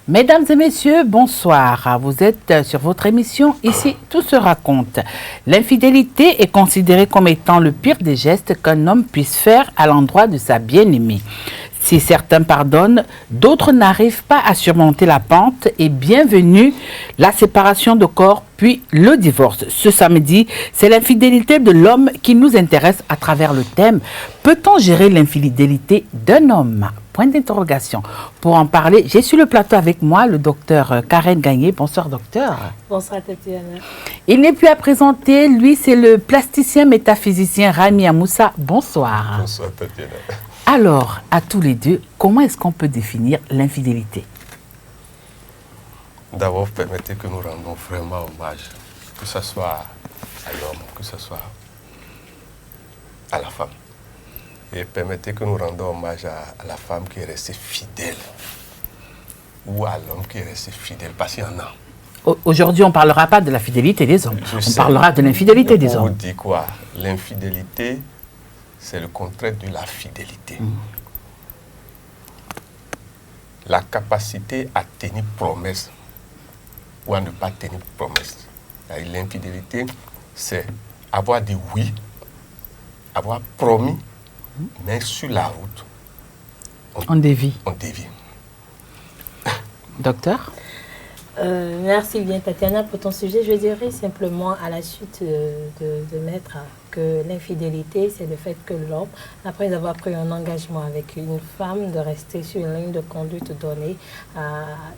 Mesdames et messieurs, bonsoir. Vous êtes sur votre émission Ici, tout se raconte. L'infidélité est considérée comme étant le pire des gestes qu'un homme puisse faire à l'endroit de sa bien-aimée. Si certains pardonnent, d'autres n'arrivent pas à surmonter la pente et bienvenue la séparation de corps puis le divorce. Ce samedi, c'est l'infidélité de l'homme qui nous intéresse à travers le thème « Peut-on gérer l'infidélité d'un homme ?» Point d'interrogation. Pour en parler, j'ai sur le plateau avec moi le docteur Karen Gagné. Bonsoir docteur. Bonsoir Tatiana. Il n'est plus à présenter, lui c'est le plasticien métaphysicien Rami Amoussa. Bonsoir. Bonsoir Tatiana. Alors, à tous les deux, comment est-ce qu'on peut définir l'infidélité? D'abord, permettez que nous rendons vraiment hommage, que ce soit à l'homme, que ce soit à la femme. Et permettez que nous rendons hommage à la femme qui est restée fidèle ou à l'homme qui est resté fidèle, parce qu'il y en a. Aujourd'hui, on ne parlera pas de la fidélité des hommes, on parlera de l'infidélité des hommes. On dit quoi? L'infidélité, c'est le contraire de la fidélité. La capacité à tenir promesse ou à ne pas tenir promesse. L'infidélité, c'est avoir dit oui, avoir promis, mais sur la route, on dévie. On dévie. Docteur? Merci bien Tatiana pour ton sujet. Je dirais simplement à la suite de Maître que l'infidélité, c'est le fait que l'homme, après avoir pris un engagement avec une femme, de rester sur une ligne de conduite donnée,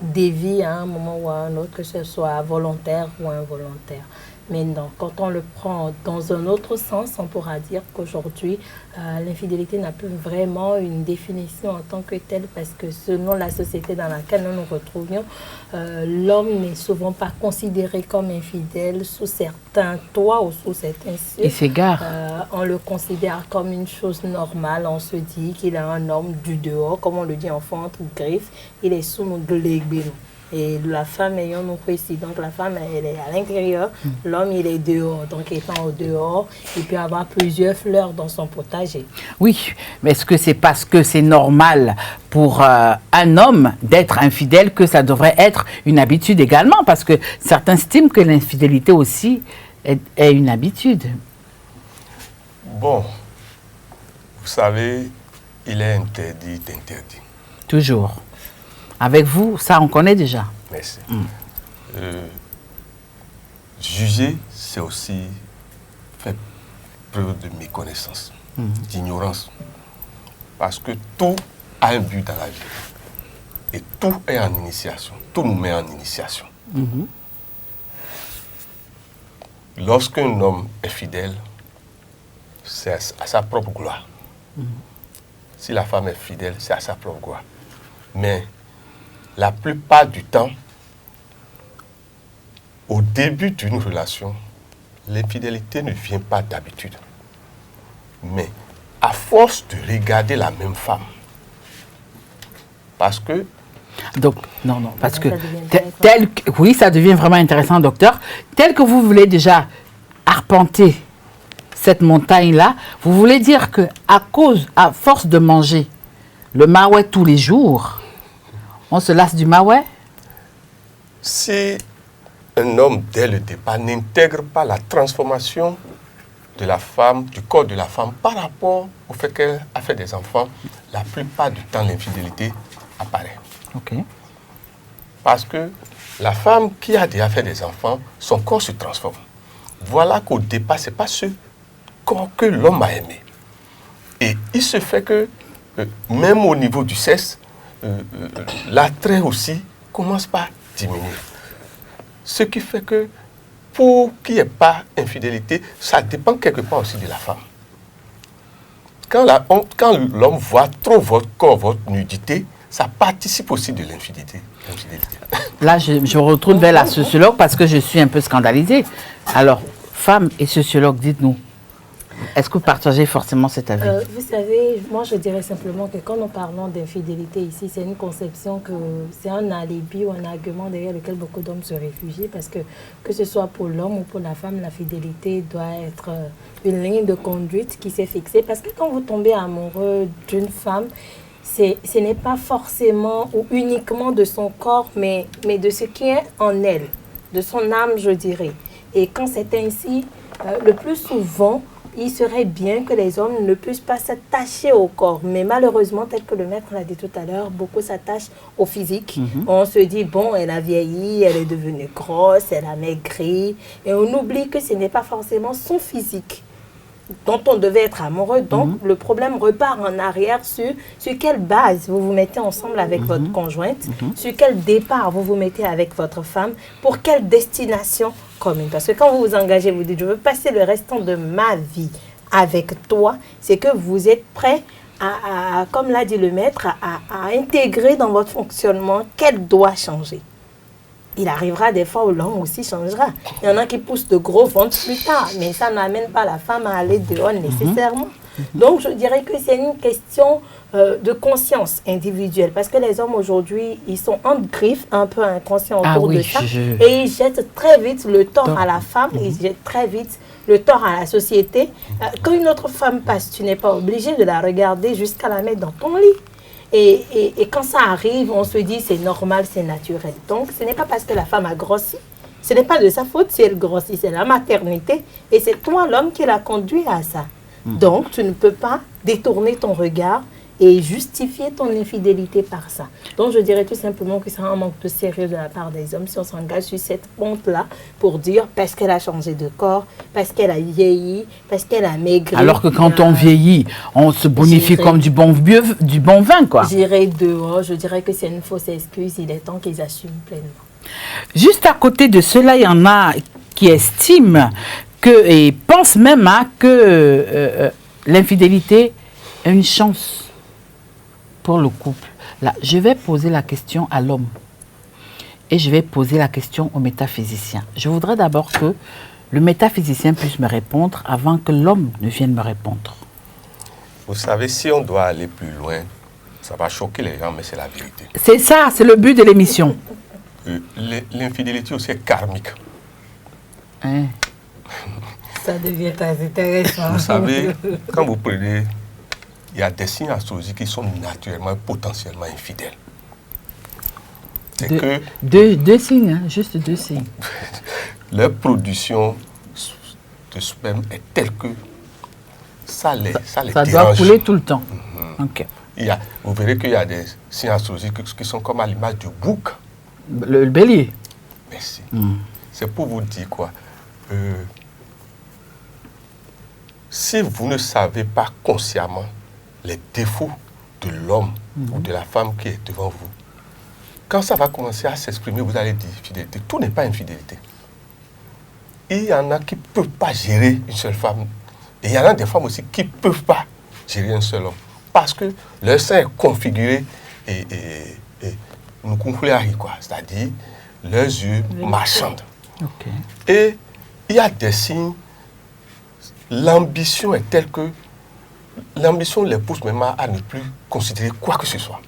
dévie à un moment ou à un autre, que ce soit volontaire ou involontaire. Mais non, quand on le prend dans un autre sens, on pourra dire qu'aujourd'hui, l'infidélité n'a plus vraiment une définition en tant que telle, parce que selon la société dans laquelle nous nous retrouvions, l'homme n'est souvent pas considéré comme infidèle sous certains toits ou sous certains cieux. Il s'égare. On le considère comme une chose normale. On se dit qu'il est un homme du dehors, comme on le dit en fond entre griffes, il est sous nos glébénos. Et la femme ayant nous précis, donc la femme elle est à l'intérieur, l'homme il est dehors, donc étant au dehors, il peut avoir plusieurs fleurs dans son potager. Oui, mais est-ce que c'est parce que c'est normal pour un homme d'être infidèle que ça devrait être une habitude également? Parce que certains estiment que l'infidélité aussi est une habitude. Bon, vous savez, il est interdit d'interdire. Toujours. Avec vous, ça on connaît déjà. Merci. Juger, c'est aussi faire preuve de méconnaissance, d'ignorance. Parce que tout a un but dans la vie. Et tout est en initiation. Tout nous met en initiation. Lorsqu'un homme est fidèle, c'est à sa propre gloire. Si la femme est fidèle, c'est à sa propre gloire. Mais la plupart du temps, au début d'une relation, l'infidélité ne vient pas d'habitude. Mais à force de regarder la même femme, parce que... Donc, non, parce que, oui, ça devient vraiment intéressant, docteur. Tel que vous voulez déjà arpenter cette montagne-là, vous voulez dire que à force de manger le maouet tous les jours, on se lasse du maouet? Si un homme, dès le départ, n'intègre pas la transformation de la femme, du corps de la femme, par rapport au fait qu'elle a fait des enfants, la plupart du temps, l'infidélité apparaît. Ok. Parce que la femme qui a déjà fait des enfants, son corps se transforme. Voilà qu'au départ, ce n'est pas ce corps que l'homme a aimé. Et il se fait que, même au niveau du sexe, l'attrait aussi commence par diminuer. Ce qui fait que pour qu'il n'y ait pas infidélité, ça dépend quelque part aussi de la femme. Quand l'homme voit trop votre corps, votre nudité, ça participe aussi de l'infidélité. Là, je me retourne vers la sociologue parce que je suis un peu scandalisée. Alors, femme et sociologue, dites-nous, est-ce que vous partagez forcément cet avis? Vous savez, moi je dirais simplement que quand nous parlons d'infidélité ici, c'est une conception que c'est un alibi ou un argument derrière lequel beaucoup d'hommes se réfugient, parce que ce soit pour l'homme ou pour la femme, la fidélité doit être une ligne de conduite qui s'est fixée. Parce que quand vous tombez amoureux d'une femme, ce n'est pas forcément ou uniquement de son corps, mais de ce qui est en elle, de son âme, je dirais. Et quand c'est ainsi, le plus souvent, il serait bien que les hommes ne puissent pas s'attacher au corps. Mais malheureusement, tel que le maître l'a dit tout à l'heure, beaucoup s'attachent au physique. On se dit, bon, elle a vieilli, elle est devenue grosse, elle a maigri. Et on oublie que ce n'est pas forcément son physique dont on devait être amoureux. Donc, le problème repart en arrière sur quelle base vous vous mettez ensemble avec votre conjointe, sur quel départ vous vous mettez avec votre femme, pour quelle destination commune. Parce que quand vous vous engagez, vous dites, je veux passer le restant de ma vie avec toi, c'est que vous êtes prêt à comme l'a dit le maître, à intégrer dans votre fonctionnement qu'elle doit changer. Il arrivera des fois où l'homme aussi changera. Il y en a qui poussent de gros ventres plus tard, mais ça n'amène pas la femme à aller dehors nécessairement. Donc, je dirais que c'est une question de conscience individuelle, parce que les hommes aujourd'hui, ils sont en griffe, un peu inconscients autour de ça, et ils jettent très vite le tort à la femme, ils jettent très vite le tort à la société. Quand une autre femme passe, tu n'es pas obligé de la regarder jusqu'à la mettre dans ton lit. Et quand ça arrive, on se dit c'est normal, c'est naturel. Donc, ce n'est pas parce que la femme a grossi. Ce n'est pas de sa faute si elle grossit, c'est la maternité. Et c'est toi, l'homme, qui l'a conduit à ça. Donc, tu ne peux pas détourner ton regard et justifier ton infidélité par ça. Donc, je dirais tout simplement que c'est un manque de sérieux de la part des hommes si on s'engage sur cette honte-là pour dire parce qu'elle a changé de corps, parce qu'elle a vieilli, parce qu'elle a maigri. Alors que quand on vieillit, on se bonifie comme du bon vin, quoi. J'irai dehors, je dirais que c'est une fausse excuse. Il est temps qu'ils assument pleinement. Juste à côté de cela, il y en a qui estiment et pensent même que l'infidélité est une chance pour le couple. Là, je vais poser la question à l'homme et je vais poser la question au métaphysicien. Je voudrais d'abord que le métaphysicien puisse me répondre avant que l'homme ne vienne me répondre. Vous savez, si on doit aller plus loin, ça va choquer les gens, mais c'est la vérité. C'est ça, c'est le but de l'émission. L'infidélité aussi est karmique. Hein? Ça devient très intéressant. Vous savez, quand vous prenez, il y a des signes astrologiques qui sont naturellement, potentiellement infidèles. C'est que deux signes, hein, juste deux signes. Leur production de sperme est telle que ça les dérange. Doit couler tout le temps. Okay. Vous verrez qu'il y a des signes astrologiques qui sont comme à l'image du bouc. Le bélier. Merci. C'est pour vous dire quoi. Si vous ne savez pas consciemment les défauts de l'homme ou de la femme qui est devant vous, quand ça va commencer à s'exprimer, vous allez dire fidélité. Tout n'est pas infidélité. Il y en a qui ne peuvent pas gérer une seule femme. Et il y en a des femmes aussi qui ne peuvent pas gérer un seul homme. Parce que leur sein est configuré et nous concluons quoi. C'est-à-dire, leurs yeux marchandent. Okay. Et il y a des signes. L'ambition est telle que l'ambition les pousse même à ne plus considérer quoi que ce soit.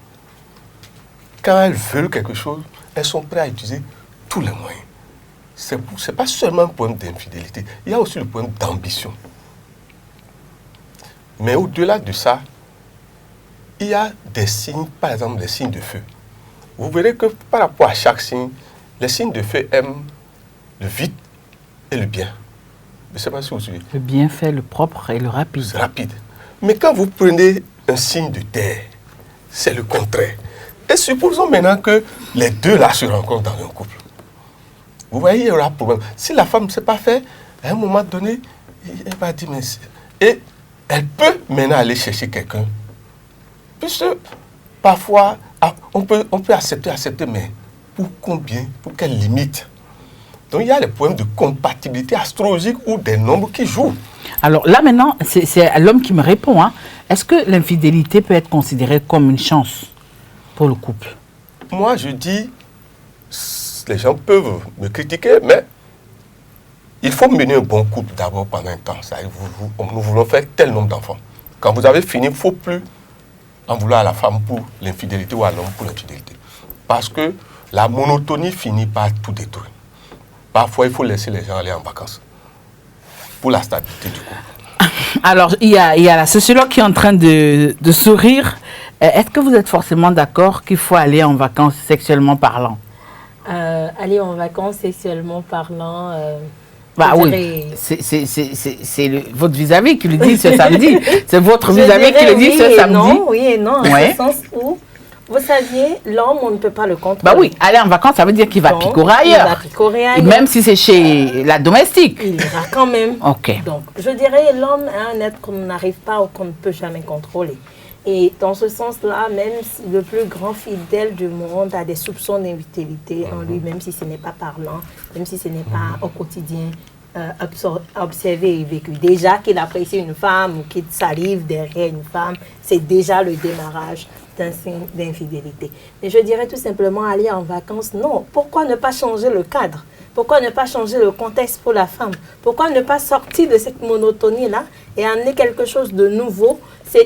Quand elles veulent quelque chose, elles sont prêtes à utiliser tous les moyens. Ce n'est pas seulement un problème d'infidélité, il y a aussi le problème d'ambition. Mais au-delà de ça, il y a des signes, par exemple les signes de feu. Vous verrez que par rapport à chaque signe, les signes de feu aiment le vite et le bien. Je ne sais pas si vous suivez. Le bien fait, le propre et le rapide. C'est rapide. Mais quand vous prenez un signe de terre, c'est le contraire. Et supposons maintenant que les deux là se rencontrent dans un couple. Vous voyez, il y aura un problème. Si la femme ne s'est pas fait, à un moment donné, elle va dire, mais et elle peut maintenant aller chercher quelqu'un. Puisque parfois, on peut accepter, mais pour combien, pour quelle limite? Donc il y a les problèmes de compatibilité astrologique ou des nombres qui jouent. Alors là maintenant, c'est l'homme qui me répond. Hein. Est-ce que l'infidélité peut être considérée comme une chance pour le couple? Moi je dis, les gens peuvent me critiquer, mais il faut mener un bon couple d'abord pendant un temps. Nous voulons faire tel nombre d'enfants. Quand vous avez fini, il ne faut plus en vouloir à la femme pour l'infidélité ou à l'homme pour l'infidélité. Parce que la monotonie finit par tout détruire. Parfois, il faut laisser les gens aller en vacances pour la stabilité du couple. Alors, il y a la sociologue qui est en train de sourire. Est-ce que vous êtes forcément d'accord qu'il faut aller en vacances sexuellement parlant? Aller en vacances sexuellement parlant... Bah oui, c'est votre vis-à-vis qui le dit ce samedi. C'est votre vis-à-vis qui le dit ce samedi. Non, oui et non, en ce sens où, vous saviez, l'homme, on ne peut pas le contrôler. Bah oui, aller en vacances, ça veut dire qu'il va picorer ailleurs. Il va picorer ailleurs. Et même si c'est chez la domestique. Il ira quand même. Ok. Donc, je dirais, l'homme est un être qu'on n'arrive pas ou qu'on ne peut jamais contrôler. Et dans ce sens-là, même si le plus grand fidèle du monde a des soupçons d'infidélité en lui, même si ce n'est pas parlant, même si ce n'est pas au quotidien observé et vécu. Déjà qu'il apprécie une femme ou qu'il salive derrière une femme, c'est déjà le démarrage d'un signe d'infidélité. Mais je dirais tout simplement aller en vacances, non. Pourquoi ne pas changer le cadre? Pourquoi ne pas changer le contexte pour la femme? Pourquoi ne pas sortir de cette monotonie-là et amener quelque chose de nouveau?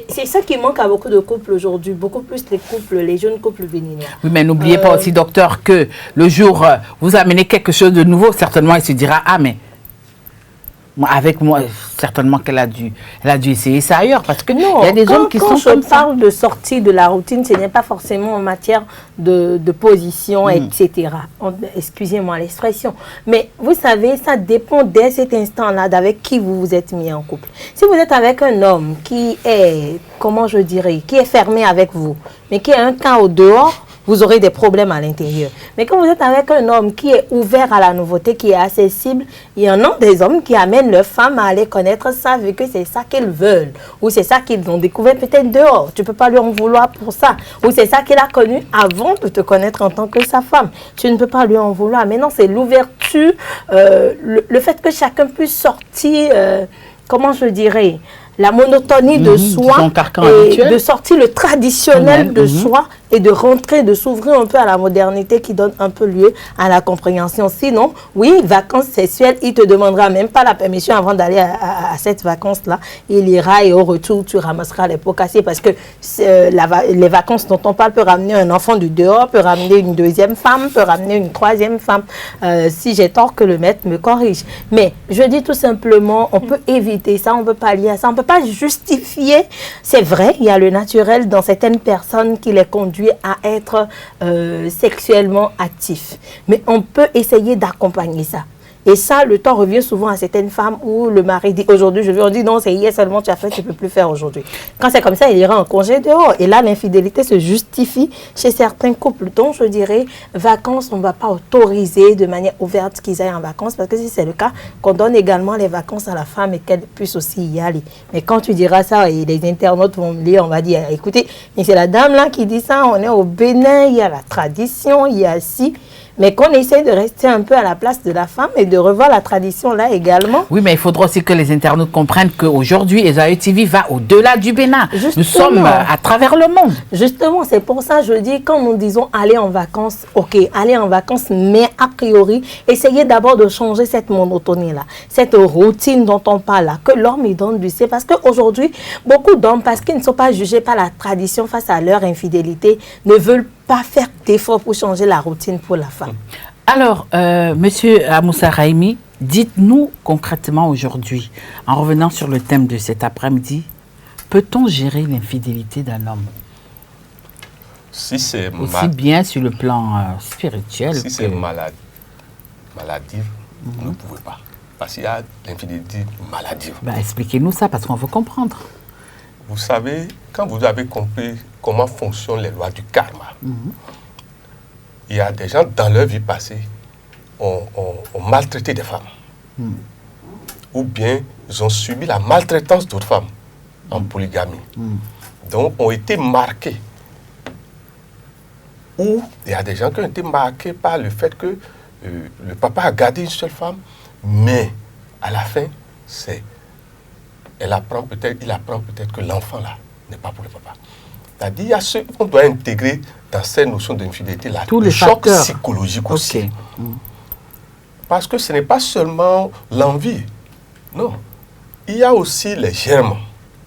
C'est ça qui manque à beaucoup de couples aujourd'hui, beaucoup plus les jeunes couples béninois. Oui, mais n'oubliez pas aussi, docteur, que le jour où vous amenez quelque chose de nouveau, certainement, il se dira, ah, mais avec moi, certainement qu'elle a dû essayer ça ailleurs, parce que non, il y a des hommes qui sont comme ça. Quand je parle de sortie de la routine, ce n'est pas forcément en matière de position, etc. Excusez-moi l'expression. Mais vous savez, ça dépend dès cet instant-là d'avec qui vous vous êtes mis en couple. Si vous êtes avec un homme qui est, comment je dirais, qui est fermé avec vous, mais qui a un cas au dehors, vous aurez des problèmes à l'intérieur. Mais quand vous êtes avec un homme qui est ouvert à la nouveauté, qui est accessible, il y en a des hommes qui amènent leurs femmes à aller connaître ça, vu que c'est ça qu'ils veulent. Ou c'est ça qu'ils ont découvert peut-être dehors. Tu ne peux pas lui en vouloir pour ça. Ou c'est ça qu'il a connu avant de te connaître en tant que sa femme. Tu ne peux pas lui en vouloir. Maintenant, c'est l'ouverture, le fait que chacun puisse sortir, comment je dirais, la monotonie de soi, et de sortir le traditionnel de soi et de rentrer, de s'ouvrir un peu à la modernité qui donne un peu lieu à la compréhension. Sinon, oui, vacances sexuelles, il ne te demandera même pas la permission avant d'aller à cette vacance-là. Il ira et au retour, tu ramasseras les pots cassés parce que les vacances dont on parle peut ramener un enfant du dehors, peut ramener une deuxième femme, peut ramener une troisième femme. Si j'ai tort, que le maître me corrige. Mais je dis tout simplement, on peut éviter ça, on peut pallier à ça, on peut pas justifier. C'est vrai, il y a le naturel dans certaines personnes qui les conduit à être sexuellement actifs. Mais on peut essayer d'accompagner ça. Et ça, le temps revient souvent à certaines femmes où le mari dit aujourd'hui, on dit non, c'est hier seulement tu as fait, tu ne peux plus faire aujourd'hui. Quand c'est comme ça, il ira en congé dehors. Et là, l'infidélité se justifie chez certains couples. Donc, je dirais, vacances, on ne va pas autoriser de manière ouverte qu'ils aillent en vacances parce que si c'est le cas, qu'on donne également les vacances à la femme et qu'elle puisse aussi y aller. Mais quand tu diras ça et les internautes vont me lire, on va dire, écoutez, c'est la dame là qui dit ça, on est au Bénin, il y a la tradition, il y a ci. Mais qu'on essaie de rester un peu à la place de la femme et de revoir la tradition là également. Oui, mais il faudra aussi que les internautes comprennent qu'aujourd'hui, Esaü TV va au-delà du Bénin. Justement, nous sommes à travers le monde. Justement, c'est pour ça que je dis, quand nous disons aller en vacances, ok, aller en vacances, mais a priori, essayez d'abord de changer cette monotonie-là, cette routine dont on parle là, que l'homme y donne du sien. Parce qu'aujourd'hui, beaucoup d'hommes, parce qu'ils ne sont pas jugés par la tradition face à leur infidélité, ne veulent pas faire d'efforts pour changer la routine pour la femme. Alors, Monsieur Amoussa Raimi, dites-nous concrètement aujourd'hui, en revenant sur le thème de cet après-midi, peut-on gérer l'infidélité d'un homme? Si c'est aussi bien sur le plan spirituel. Si c'est maladive, vous ne pouvez pas. Parce qu'il y a l'infidélité maladive. Ben, expliquez-nous ça, parce qu'on veut comprendre. Vous savez, quand vous avez compris comment fonctionnent les lois du karma, il y a des gens dans leur vie passée ont maltraité des femmes. Ou bien ils ont subi la maltraitance d'autres femmes en polygamie. Donc ont été marqués. Ou il y a des gens qui ont été marqués par le fait que le papa a gardé une seule femme, mais à la fin, il apprend peut-être que l'enfant là n'est pas pour le papa. C'est-à-dire il y a ce qu'on doit intégrer dans ces notions d'infidélité là, le choc psychologique aussi. Parce que ce n'est pas seulement l'envie, non. Il y a aussi les germes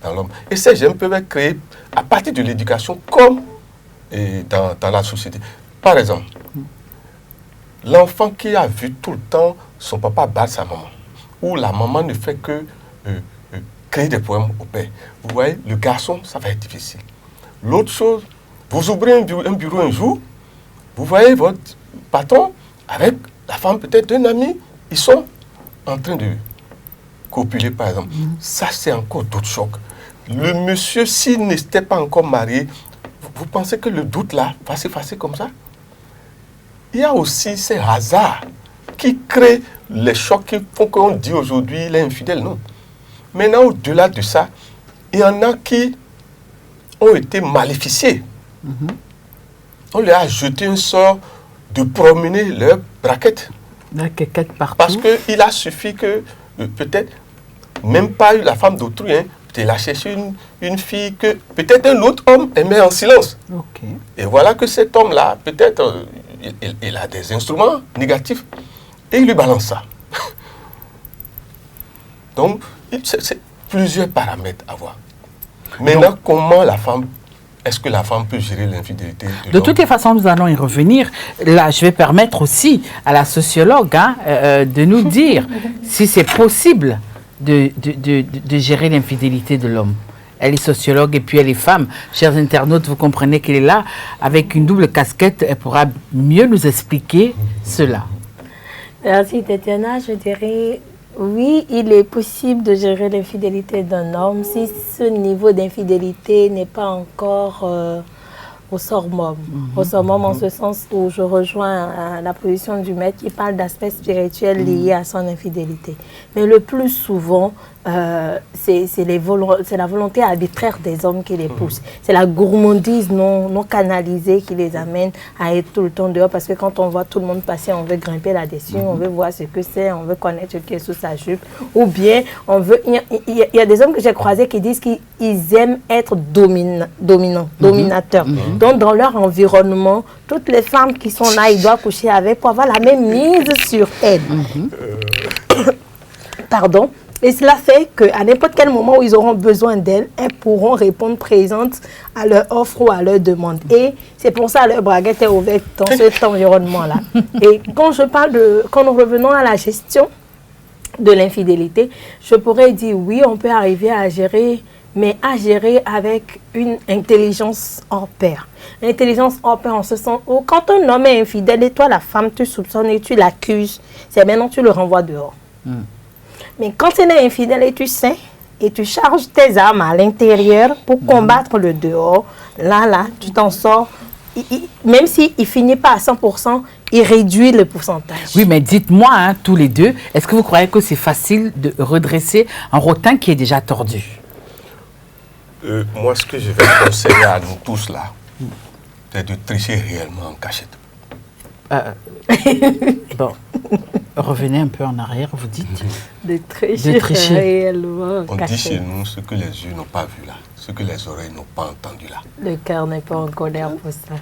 dans l'homme. Et ces germes peuvent être créés à partir de l'éducation comme dans la société. Par exemple, l'enfant qui a vu tout le temps son papa battre sa maman, ou la maman ne fait que créer des problèmes au père. Vous voyez, le garçon, ça va être difficile. L'autre chose, vous ouvrez un bureau un jour, vous voyez votre patron avec la femme peut-être d'un ami, ils sont en train de copuler par exemple. Ça, c'est encore d'autres chocs. Le monsieur, s'il n'était pas encore marié, vous pensez que le doute là va s'effacer comme ça? Il y a aussi ces hasards qui créent les chocs qui font qu'on dit aujourd'hui il est infidèle. Non. Maintenant, au-delà de ça, il y en a qui ont été maléficiés. On leur a jeté un sort de promener leur braquette. La quéquette partout. Parce qu'il a suffi que, peut-être, même pas la femme d'autrui, hein, il a cherché une fille que peut-être un autre homme aimait en silence. Okay. Et voilà que cet homme-là, peut-être, il a des instruments négatifs et il lui balance ça. Donc, c'est plusieurs paramètres à voir. Maintenant, comment la femme, est-ce que la femme peut gérer l'infidélité de l'homme? toutes les façons, nous allons y revenir. Là, je vais permettre aussi à la sociologue de nous dire si c'est possible de gérer l'infidélité de l'homme. Elle est sociologue et puis elle est femme. Chers internautes, vous comprenez qu'elle est là avec une double casquette. Elle pourra mieux nous expliquer cela. Merci Tatiana. Je dirais, oui, il est possible de gérer l'infidélité d'un homme si ce niveau d'infidélité n'est pas encore au summum. Au summum en ce sens où je rejoins la position du maître qui parle d'aspects spirituels liés à son infidélité. Mais le plus souvent, c'est la volonté arbitraire des hommes qui les pousse. C'est la gourmandise non canalisée qui les amène à être tout le temps dehors. Parce que quand on voit tout le monde passer, on veut grimper là-dessus, on veut voir ce que c'est, on veut connaître ce qui est sous sa jupe. Ou bien, on veut... Il y a des hommes que j'ai croisés qui disent qu'ils aiment être dominateurs. Donc, dans leur environnement, toutes les femmes qui sont là, ils doivent coucher avec pour avoir la même mise sur elles. Pardon. Et cela fait qu'à n'importe quel moment où ils auront besoin d'elles, elles pourront répondre présentes à leur offre ou à leur demande. Et c'est pour ça que leur braguette est ouverte dans cet environnement-là. Et quand nous revenons à la gestion de l'infidélité, je pourrais dire oui, on peut arriver à gérer, mais à gérer avec une intelligence hors pair. L'intelligence hors pair en ce sens où quand un homme est infidèle et toi, la femme, tu soupçonnes et tu l'accuses, c'est maintenant tu le renvoies dehors. Mais quand tu es infidèle et tu sais, et tu charges tes armes à l'intérieur pour combattre le dehors, là, tu t'en sors. Même s'il ne finit pas à 100%, il réduit le pourcentage. Oui, mais dites-moi, tous les deux, est-ce que vous croyez que c'est facile de redresser un rotin qui est déjà tordu? Moi, ce que je vais conseiller à nous tous là, c'est de tricher réellement en cachette. Bon, revenez un peu en arrière, vous dites. De tricher réellement. On dit chez nous ce que les yeux n'ont pas vu là, ce que les oreilles n'ont pas entendu là. Le cœur n'est pas en colère pour ça.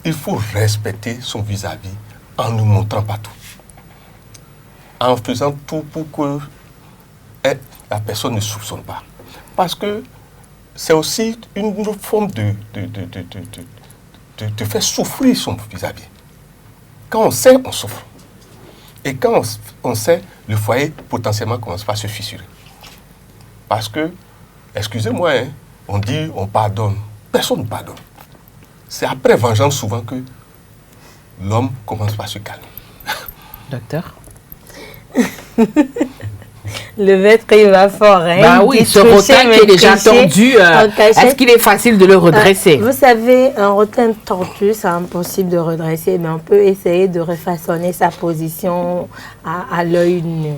Il faut respecter son vis-à-vis en ne montrant pas tout. En faisant tout pour que la personne ne soupçonne pas. Parce que c'est aussi une forme de faire souffrir son vis-à-vis. Quand on sait, on souffre. Et quand on sait, le foyer potentiellement commence pas à se fissurer. Parce que, excusez-moi, on dit on pardonne. Personne ne pardonne. C'est après vengeance souvent que l'homme commence par se calmer. Docteur? Le maître, il va fort. Bah oui, ce rotin qui est déjà tordu, est-ce qu'il est facile de le redresser? Vous savez, un rotin tordu, c'est impossible de redresser, mais on peut essayer de refaçonner sa position à l'œil nu.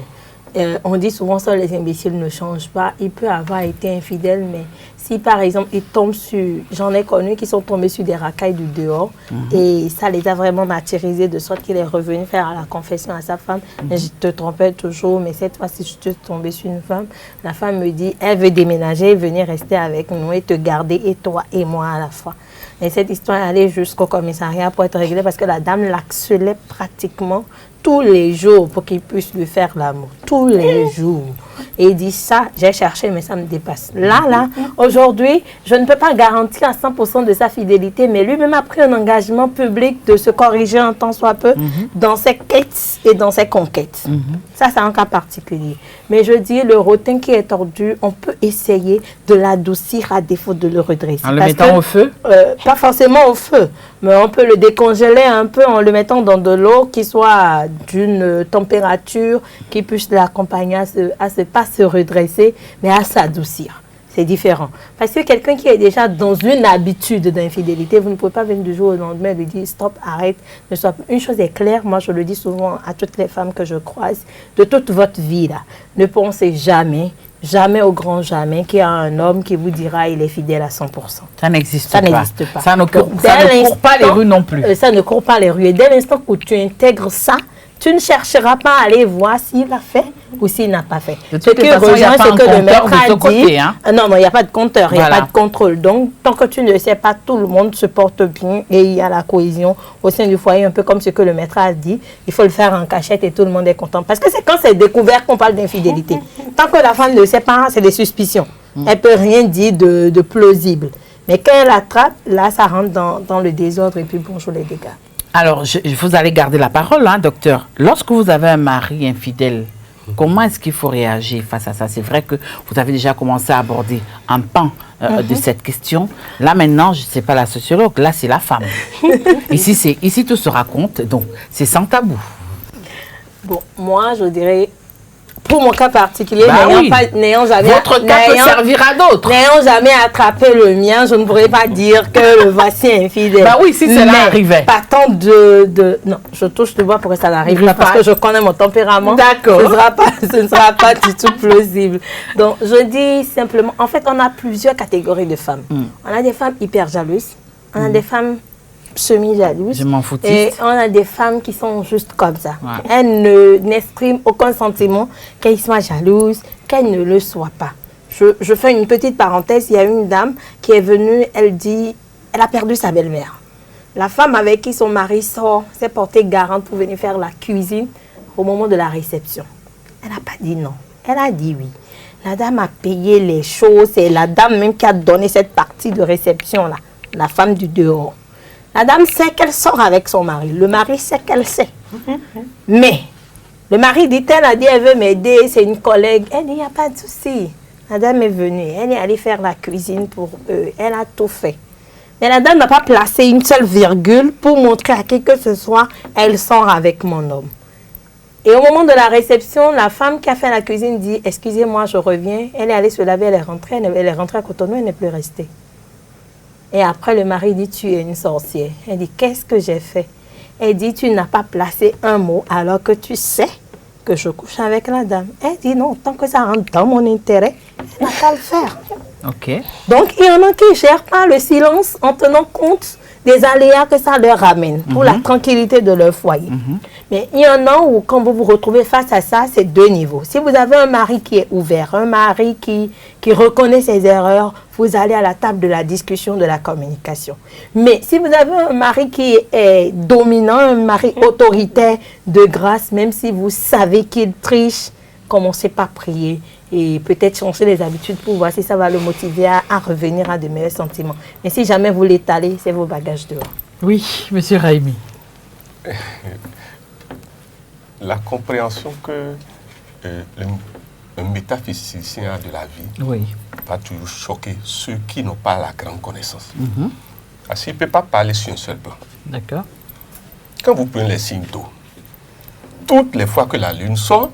On dit souvent ça, les imbéciles ne changent pas. Il peut avoir été infidèle, mais si par exemple, il tombe sur... J'en ai connu qui sont tombés sur des racailles du dehors et ça les a vraiment martyrisés de sorte qu'il est revenu faire la confession à sa femme. Je te trompais toujours, mais cette fois-ci, je suis tombée sur une femme. La femme me dit, elle veut déménager, venir rester avec nous et te garder, et toi et moi à la fois. Et cette histoire est allée jusqu'au commissariat pour être réglée parce que la dame l'accelait pratiquement tous les jours pour qu'il puisse lui faire l'amour. Tous les jours. Et il dit ça, j'ai cherché, mais ça me dépasse. Là, aujourd'hui, je ne peux pas garantir à 100% de sa fidélité, mais lui-même a pris un engagement public de se corriger un tant soit peu dans ses quêtes et dans ses conquêtes. Ça, c'est un cas particulier. Mais je dis, le rotin qui est tordu, on peut essayer de l'adoucir à défaut de le redresser. En le mettant au feu? Pas forcément au feu, mais on peut le décongeler un peu en le mettant dans de l'eau qui soit d'une température qui puisse l'accompagner à pas se redresser, mais à s'adoucir. C'est différent. Parce que quelqu'un qui est déjà dans une habitude d'infidélité, vous ne pouvez pas venir du jour au lendemain et lui dire stop, arrête. Ne sois... Une chose est claire, moi je le dis souvent à toutes les femmes que je croise, de toute votre vie là, ne pensez jamais au grand jamais qu'il y a un homme qui vous dira il est fidèle à 100%. Ça n'existe pas. Pas. Ça ne court pas les rues non plus. Ça ne court pas les rues. Et dès l'instant où tu intègres ça, tu ne chercheras pas à aller voir s'il a fait ou s'il n'a pas fait. De toute façon, il n'y a pas un compteur de ce côté. Hein? Non, il n'y a pas de compteur, il n'y a pas de contrôle. Donc, tant que tu ne sais pas, tout le monde se porte bien et il y a la cohésion au sein du foyer, un peu comme ce que le maître a dit. Il faut le faire en cachette et tout le monde est content. Parce que c'est quand c'est découvert qu'on parle d'infidélité. Tant que la femme ne le sait pas, c'est des suspicions. Elle ne peut rien dire de plausible. Mais quand elle attrape, là, ça rentre dans le désordre et puis bonjour les dégâts. Alors, vous allez garder la parole, hein, docteur. Lorsque vous avez un mari infidèle, comment est-ce qu'il faut réagir face à ça? C'est vrai que vous avez déjà commencé à aborder un pan de cette question. Là, maintenant, je ne sais pas la sociologue, là, c'est la femme. Ici, tout se raconte, donc c'est sans tabou. Bon, moi, je dirais... Pour mon cas particulier, n'ayant jamais... Votre cas peut servir à d'autres. N'ayant jamais attrapé le mien, je ne pourrais pas dire que le voici infidèle. Bah oui, si cela arrivait. Partant non, je touche du bois pour que ça n'arrive pas parce que je connais mon tempérament. D'accord. Ce ne sera pas du tout plausible. Donc, je dis simplement, en fait, on a plusieurs catégories de femmes. On a des femmes hyper jalouses. On a des femmes semi-jalouses. Je m'en foutiste. Et on a des femmes qui sont juste comme ça. Ouais. Elles n'expriment aucun sentiment, qu'elles soient jalouses, qu'elles ne le soient pas. Je fais une petite parenthèse. Il y a une dame qui est venue, elle dit, elle a perdu sa belle-mère. La femme avec qui son mari sort s'est portée garante pour venir faire la cuisine au moment de la réception. Elle n'a pas dit non. Elle a dit oui. La dame a payé les choses. C'est la dame même qui a donné cette partie de réception-là. La femme du dehors. La dame sait qu'elle sort avec son mari. Le mari sait qu'elle sait. Mais le mari dit, elle veut m'aider, c'est une collègue. Elle dit, il n'y a pas de souci. La dame est venue. Elle est allée faire la cuisine pour eux. Elle a tout fait. Mais la dame n'a pas placé une seule virgule pour montrer à qui que ce soit, elle sort avec mon homme. Et au moment de la réception, la femme qui a fait la cuisine dit, excusez-moi, je reviens. Elle est allée se laver, elle est rentrée à Cotonou, elle n'est plus restée. Et après, le mari dit, tu es une sorcière. Elle dit, qu'est-ce que j'ai fait? Elle dit, tu n'as pas placé un mot alors que tu sais que je couche avec la dame. Elle dit, non, tant que ça rentre dans mon intérêt, elle n'a qu'à le faire. Okay. Donc, il y en a qui ne gèrent pas le silence en tenant compte des aléas que ça leur ramène pour la tranquillité de leur foyer. Mais il y en a où, quand vous vous retrouvez face à ça, c'est deux niveaux. Si vous avez un mari qui est ouvert, un mari qui reconnaît ses erreurs, vous allez à la table de la discussion, de la communication. Mais si vous avez un mari qui est dominant, un mari autoritaire, de grâce, même si vous savez qu'il triche, commencez par prier et peut-être changer les habitudes pour voir si ça va le motiver à revenir à de meilleurs sentiments. Mais si jamais vous l'étalez, c'est vos bagages dehors. Oui, monsieur Raimi. La compréhension que un métaphysicien a de la vie va toujours choquer ceux qui n'ont pas la grande connaissance. Parce qu'il ne peut pas parler sur un seul plan. D'accord. Quand vous prenez les signes d'eau, toutes les fois que la lune sort,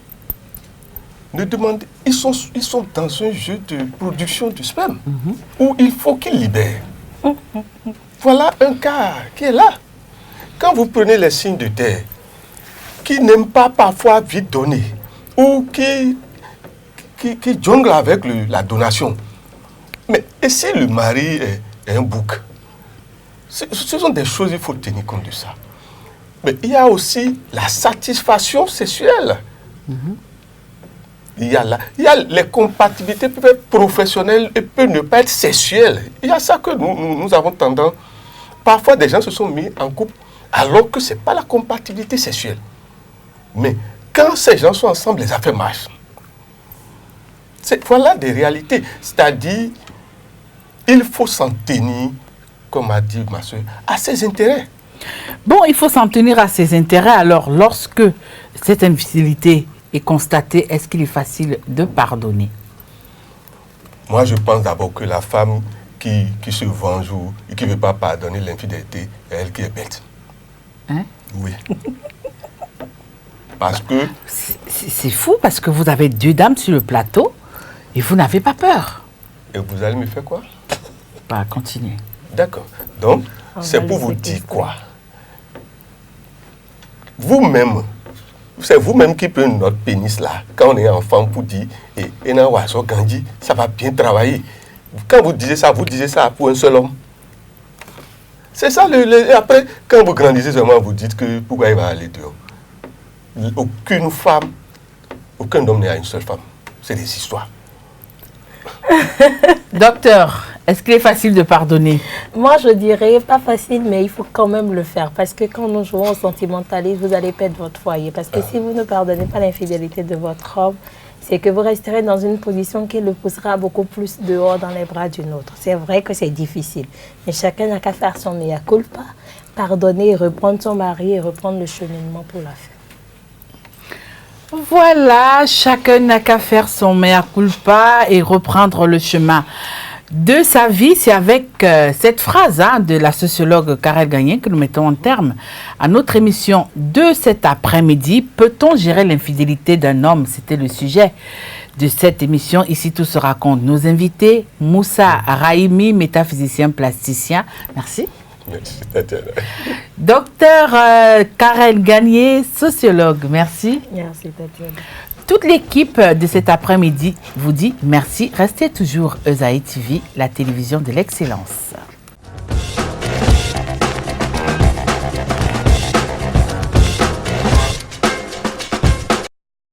ne demandez, ils sont dans un jeu de production du sperme où il faut qu'ils libèrent. Voilà un cas qui est là. Quand vous prenez les signes de terre, qui n'aiment pas parfois vite donner, ou qui jonglent avec la donation. Mais et si le mari est un bouc? Ce sont des choses, il faut tenir compte de ça. Mais il y a aussi la satisfaction sexuelle. il y a les compatibilités peuvent être professionnelles et peuvent ne pas être sexuelles. Il y a ça que nous avons tendance. Parfois, des gens se sont mis en couple alors que ce n'est pas la compatibilité sexuelle. Mais quand ces gens sont ensemble, les affaires marchent. Voilà des réalités. C'est-à-dire, il faut s'en tenir, comme a dit ma soeur, à ses intérêts. Bon, il faut s'en tenir à ses intérêts. Alors, lorsque cette infidélité est constatée, est-ce qu'il est facile de pardonner? Moi, je pense d'abord que la femme qui se venge ou qui ne veut pas pardonner l'infidélité, c'est elle qui est bête. Hein? Oui. Parce que... C'est fou, parce que vous avez 2 dames sur le plateau et vous n'avez pas peur. Et vous allez me faire quoi? Bah, continuez. D'accord. Donc, c'est pour vous dire quoi? Vous-même, c'est vous-même qui prenez notre pénis là, quand on est enfant, pour dire, ça va bien travailler. Quand vous disiez ça pour un seul homme. C'est ça, après, quand vous grandissez seulement, vous dites que pourquoi il va aller dehors. Aucune femme, aucun homme n'est à une seule femme. C'est des histoires. Docteur, est-ce qu'il est facile de pardonner? Moi, je dirais pas facile, mais il faut quand même le faire. Parce que quand nous jouons au sentimentaliste, vous allez perdre votre foyer. Parce que si vous ne pardonnez pas l'infidélité de votre homme, c'est que vous resterez dans une position qui le poussera beaucoup plus dehors dans les bras d'une autre. C'est vrai que c'est difficile. Mais chacun n'a qu'à faire son mea culpa, pardonner, reprendre son mari et reprendre le cheminement pour la fin. Voilà, chacun n'a qu'à faire son mea culpa et reprendre le chemin de sa vie. C'est avec cette phrase de la sociologue Karel Gagné que nous mettons en terme à notre émission de cet après-midi. Peut-on gérer l'infidélité d'un homme? C'était le sujet de cette émission. Ici, tout se raconte. Nos invités, Moussa Raimi, métaphysicien plasticien. Merci. Merci, Tatiana. Docteur Karel Gagné, sociologue. Merci. Merci, Tatiana. Toute l'équipe de cet après-midi vous dit merci. Restez toujours Esaïe TV, la télévision de l'excellence.